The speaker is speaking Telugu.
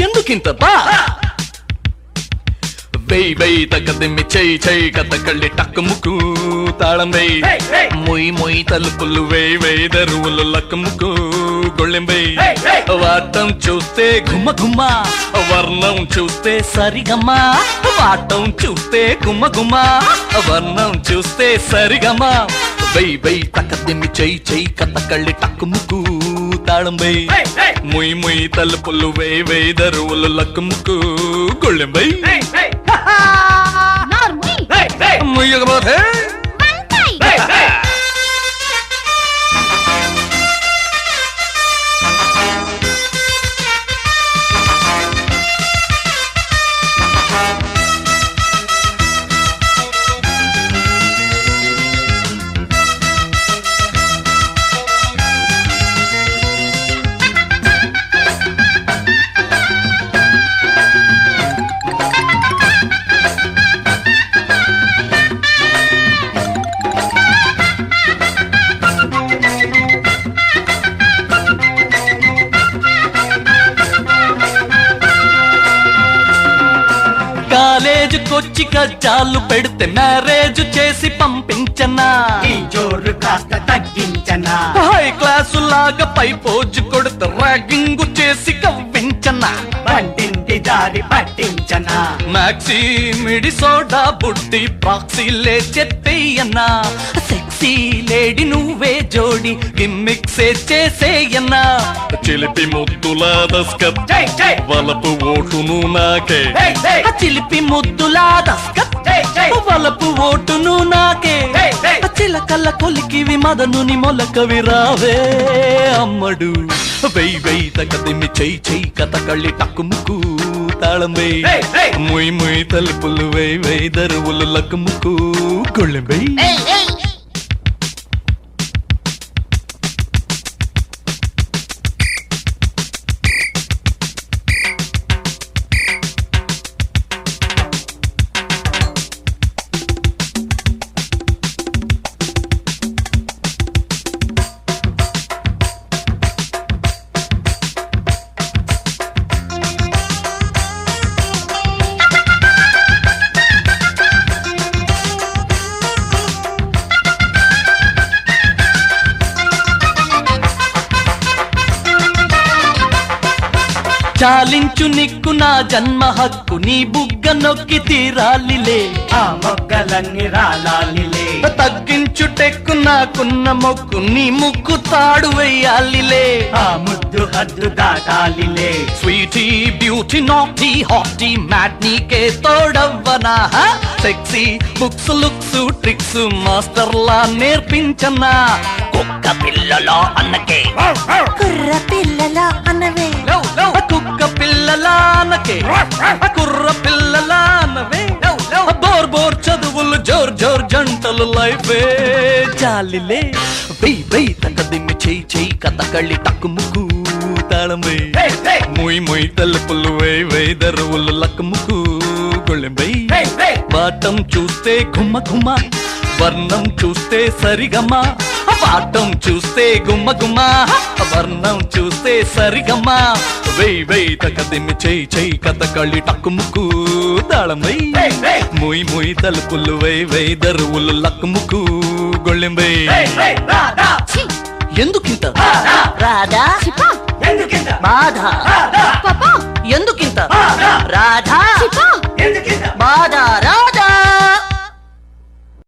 ఎందుకింత బా వెయ్ వెయ్ తగ్గదిమ్మి చెయ్యి చెయ్యి కథ కళ్ళి టక్కు ముక్కు తాళం వెయ్ మొయ్ మొయ్ తలుపులు వేయ్ వేయ్ దరువులు లక్కు ముక్కు గొళ్ళెం వెయ్ వాటం చూస్తే గుమ్మ గుమ్మ వర్ణం చూస్తే సరిగమ్మ వాటం చూస్తే గుమ్మ గుమ్మ వర్ణం చూస్తే సరిగమ్మ వెయ్ వెయ్ తగ్గదిమ్మి చెయ్యి చెయ్యి కథ కళ్ళి టక్కు ముక్కు తాళం వెయ్ మొయ్ మొయ్ తలుపులు వేయ్ వేయ్ దరువులు లక్కు ముక్కు గొళ్ళెం వెయ్ ముయ్యకపోతే కాలేజీకొచ్చి కజ్జాలు పెడితే మ్యారేజ్ చేసి పంపించనా ఈ జోరు కాస్త తగ్గించనా హై క్లాసు లాగా పై పోజు కొడితే ర్యాగింగ్ చేసి కవ్వించనా బండింటి దారి పట్టించనా మ్యాక్సీ మిడి సోడా బుడ్డి ప్రాక్సీలే చెప్పేయన్నా సెక్సీ లేడీ నువ్వే జోడి గిమ్మిక్సే చేసేయన్నా చిలిపి ముద్దుల దస్కత్ జై జై వలపు ఓటును నాకే జై జై చిలిపి ముద్దులా దస్కత్ జై జై వలపు ఓటును నాకే చిలకల్ల కొలికివి మదనుని మొలకవి రావే అమ్మడు వెయ్ వెయ్ తగ్గదిమ్మి చెయ్యి చెయ్యి కథ కళ్ళి టక్కుముకు తాళం వెయ్ ముయ్ ముయ్ తలుపులు వెయ్ వెయ్ దరువులు లక్కుముకు గొళ్ళెం వెయ్ చాలించు నిక్కు నా జన్మ హక్కు నీ బుగ్గ నొక్కి తీరాలిలే ఆ మొగ్గలన్నీ రాలాలిలే తగ్గించు టెక్కు నాకున్న మొక్కు నీ ముక్కు తాడు వెయ్యాలిలే ఆ ముద్దు హద్దు దాటాలిలే స్వీటీ బ్యూటీ నాటీ హాటీ మ్యాట్ నీకే తోడవ్వనా sexy books looks tricks master లా నేర్పించనా కుక్క పిల్లలో అన్నకే కుర్ర పిల్లల అనవే కుక్క పిల్లలా అన్నకే కుర్ర పిల్లలా అన్నవే బోర్ బోర్ చదువులు జోర్ జోర్ జంటలు లైఫే జాలిలే వెయ్ వెయ్ తగ్గదిమ్మి చెయ్యి చెయ్యి కథ కళ్ళి టక్కు ముక్కు తాళం వెయ్ ముయ్ ముయ్ తలుపులు వేయ్ వేయ్ దరువులు లక్కు ముక్కు గొళ్ళెం వెయ్ వాటం చూస్తే గుమ్మ గుమ్మ వర్ణం చూస్తే సరిగమ్మ వాటం చూస్తే గుమ్మ గుమ్మ వర్ణం చూస్తే సరిగమ్మ వెయ్ వెయ్ తగ్గదిమ్మి చెయ్యి చెయ్యి కథ కళ్ళి టక్కు ముక్కు తాళం వెయ్ ముయ్ ముయ్ తలుపులు వేయ్ వేయ్ దరువులు లక్కు ముక్కు గొళ్ళెం వెయ్ ఎందుకింత రాధా ఎందుకింత బాధ